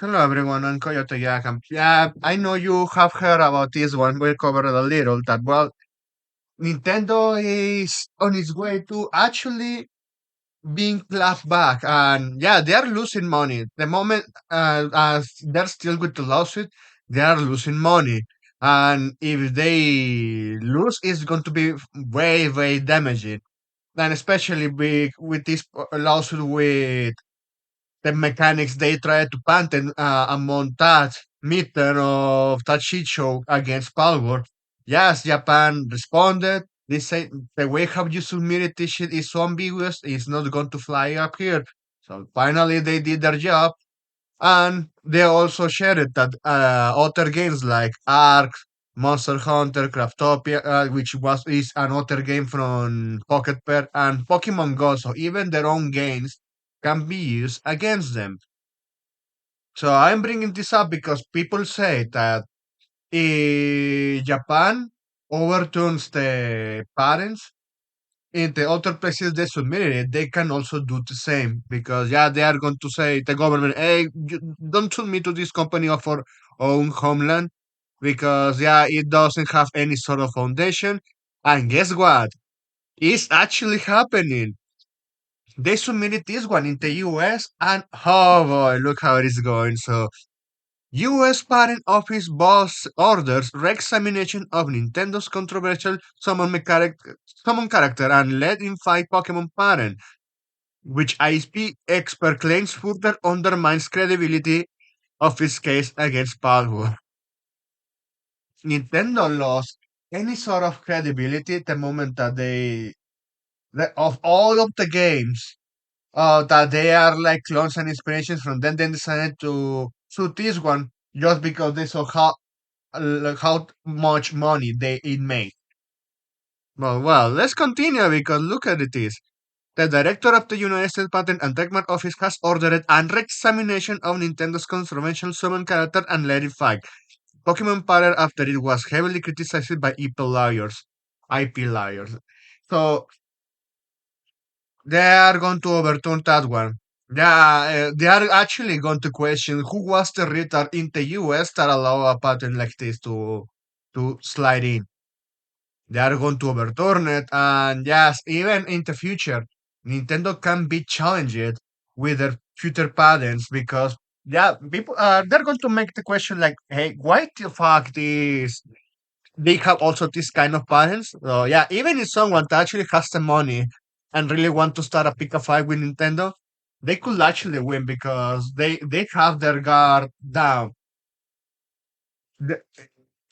Hello everyone, I'm Coyote Yakam. Yeah, I know you have heard about this one. We'll cover it a little. That well, Nintendo is on its way to actually being clapped back, and yeah, they are losing money. The moment as they're still with the lawsuit, they are losing money, and if they lose, it's going to be way, way damaging. And especially with this lawsuit with the mechanics they tried to patent among that meter of that shit show against Palworld. Yes, Japan responded. They say the way how you submitted this shit is so ambiguous, it's not going to fly up here. So finally they did their job. And they also shared that other games like Ark, Monster Hunter, Craftopia, which was is another game from Pocket Pair, and Pokemon Go, so even their own games can be used against them. So I'm bringing this up because people say that Japan overturns the patents in the other places they submitted it, they can also do the same because yeah, they are going to say the government, hey, you don't submit to this company of our own homeland because yeah, it doesn't have any sort of foundation. And guess what? It's actually happening. They submitted this one in the US, and oh boy, look how it is going. So US Patent Office boss orders re-examination of Nintendo's controversial summon character and let in fight Pokemon patent, which ISP expert claims further undermines credibility of its case against Palworld. Nintendo lost any sort of credibility the moment that of all of the games, that they are like clones and inspirations from them, they decided to shoot this one just because they saw how much money it made. Well, let's continue because look at it is. The director of the United States Patent and Trademark Office has ordered an re-examination of Nintendo's controversial summon character and let it fight Pokemon Parrot after it was heavily criticized by IP liars. So they are going to overturn that one. Yeah, they are actually going to question who was the retard in the US that allow a patent like this to slide in. They are going to overturn it, and yes, even in the future, Nintendo can be challenged with their future patents because yeah, people they're going to make the question like, hey, why the fuck this? They have also this kind of patents. So yeah, even if someone that actually has the money and really want to start a pick a fight with Nintendo, they could actually win because they have their guard down. The,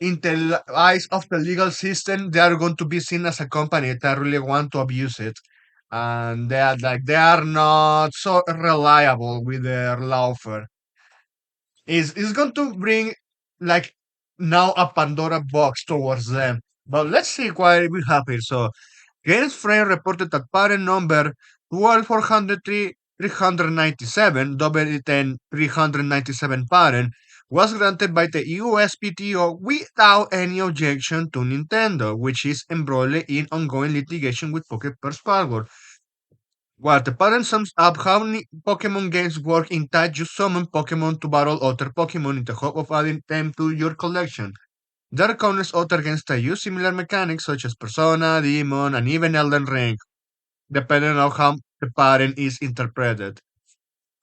in the eyes of the legal system, they are going to be seen as a company that really want to abuse it, and they are not so reliable with their lawfare. Is going to bring like now a Pandora box towards them. But let's see what will happen. So Games Frame reported that parent number 12403 397 WN 397 parent was granted by the USPTO without any objection to Nintendo, which is embroiled in ongoing litigation with Pocket Power. What the pattern sums up how Pokemon games work in that you summon Pokemon to battle other Pokemon in the hope of adding them to your collection. There are countless other games that use similar mechanics such as Persona, Demon, and even Elden Ring, depending on how the pattern is interpreted.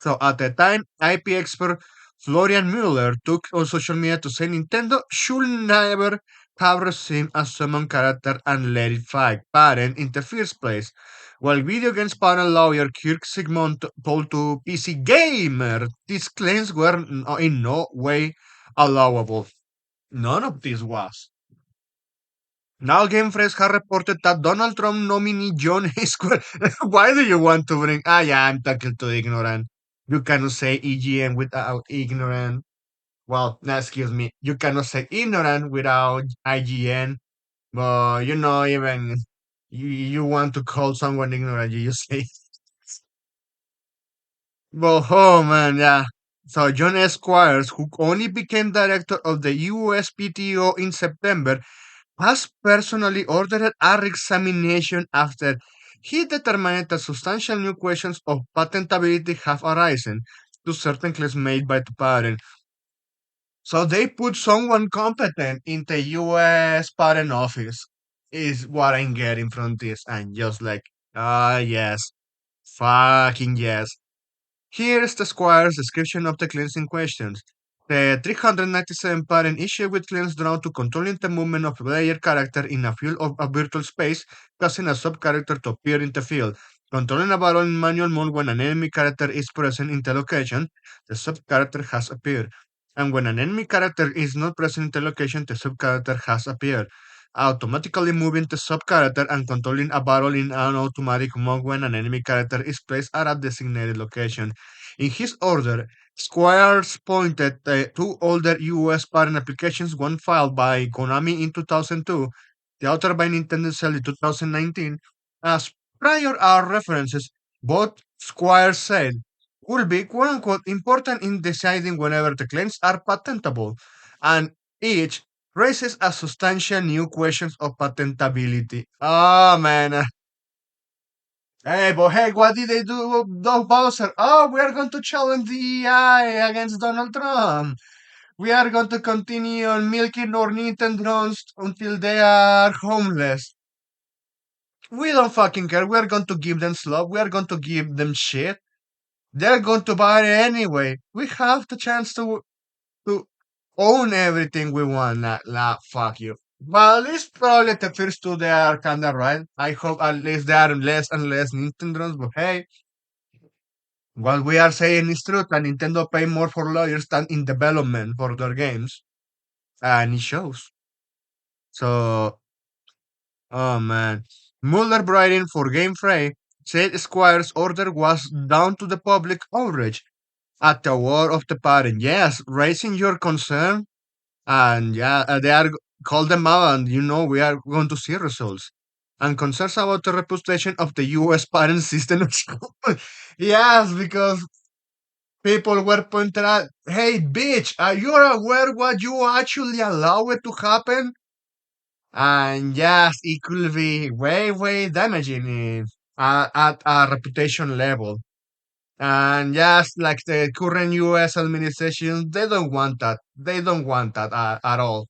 So at the time, IP expert Florian Mueller took on social media to say Nintendo should never have received a summon character and let it fight parent in the first place. While video games panel lawyer Kirk Sigmund told to PC Gamer these claims were in no way allowable. None of this was. Now, Game Fresh has reported that Donald Trump nominee John Square. Why do you want to bring? Ah, yeah, I'm talking to ignorant. You cannot say EGM without ignorant. Well, no, excuse me. You cannot say ignorant without IGN. But you know, even you want to call someone ignorant, you just say. But oh man, yeah. So John Squires, who only became director of the USPTO in September, has personally ordered a re-examination after he determined that substantial new questions of patentability have arisen. to certain claims made by the parent. So they put someone competent in the US patent office, is what I'm getting from this. And just like, ah, yes, fucking yes. Here's the Squire's description of the claims in questions. The 397 pattern issue with claims drawn to controlling the movement of a player character in a field of a virtual space, causing a sub-character to appear in the field. Controlling a battle in manual mode when an enemy character is present in the location, the sub-character has appeared. And when an enemy character is not present in the location, the sub-character has appeared. Automatically moving the sub-character and controlling a battle in an automatic mode when an enemy character is placed at a designated location. In his order, Squires pointed two older US patent applications, one filed by Konami in 2002, the other by Nintendo Cell in 2019. As prior art references, both Squires said will be quote unquote important in deciding whenever the claims are patentable, and each raises a substantial new questions of patentability. Oh man. Hey, but hey, what did they do with Doug Bowser? Oh, we are going to challenge the AI against Donald Trump. We are going to continue on milking our Nintendros until they are homeless. We don't fucking care. We are going to give them slop. We are going to give them shit. They're going to buy it anyway. We have the chance to own everything we want. Nah, fuck you. Well, at least probably the first two they are kinda right. I hope at least there are less and less Nintendos, but hey, what we are saying is true, that Nintendo pay more for lawyers than in development for their games, and it shows. So, oh man. Muller writing for Game Freak said Squire's order was down to the public outrage at the war of the parent. Yes, raising your concern, and yeah, they are call them out, and we are going to see results. And concerns about the reputation of the U.S. parent system of school. Yes, because people were pointing out, hey, bitch, are you aware what you actually allow it to happen? And yes, it could be way, way damaging at a reputation level. And yes, like the current US administration, they don't want that. They don't want that at all.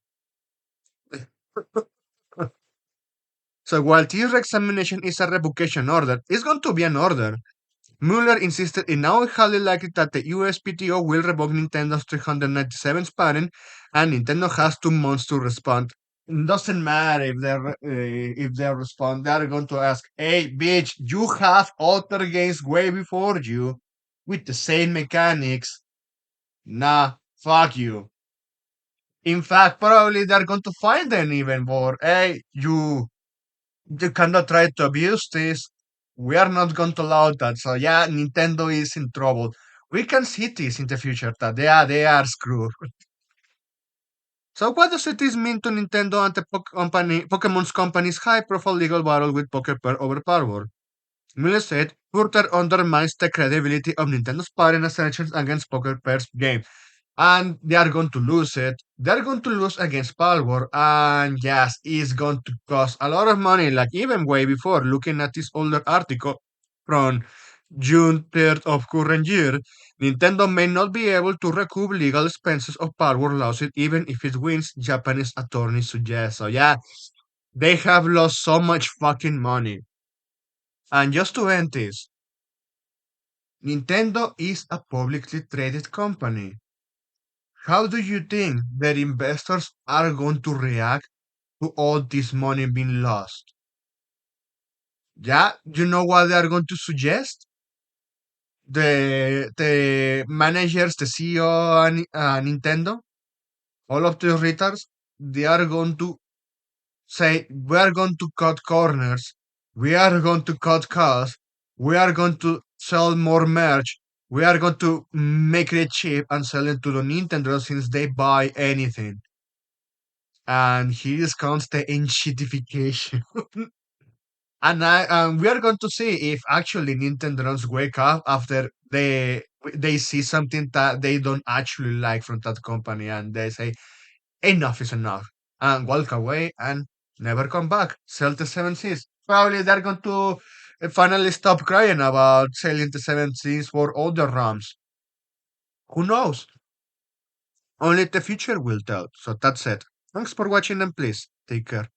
So while this examination is a revocation order, it's going to be an order. Mueller insisted it now highly likely that the USPTO will revoke Nintendo's 397th patent, and Nintendo has 2 months to respond. It doesn't matter if they respond. They are going to ask, "Hey, bitch, you have other games way before you with the same mechanics. Nah, fuck you." In fact, probably they're going to find them even more. Hey, you cannot try to abuse this. We are not going to allow that. So yeah, Nintendo is in trouble. We can see this in the future that they are screwed. So what does this mean to Nintendo and the Pokemon's company's high-profile legal battle with Poker Pair over Power? Miller said further undermines the credibility of Nintendo's patent assertions against Poker Pair's game, and they are going to lose it. They're going to lose against Palworld, and yes, it's going to cost a lot of money. Like even way before, looking at this older article from June 3rd of current year, Nintendo may not be able to recoup legal expenses of Palworld lawsuit even if it wins, Japanese attorneys suggest. So yeah, they have lost so much fucking money. And just to end this, Nintendo is a publicly traded company. How do you think their investors are going to react to all this money being lost? Yeah, you know what they are going to suggest? The managers, the CEO and Nintendo, all of the retards, they are going to say, we are going to cut corners, we are going to cut costs, we are going to sell more merch, we are going to make it cheap and sell it to the Nintendo since they buy anything. And he discounts the enshittification. And we are going to see if actually Nintendo's wake up after they see something that they don't actually like from that company, and they say enough is enough, and walk away and never come back. Sell the seven seas. Probably they're going to finally stop crying about selling the seven seas for other ROMs. Who knows? Only the future will tell. So that's it. Thanks for watching and please take care.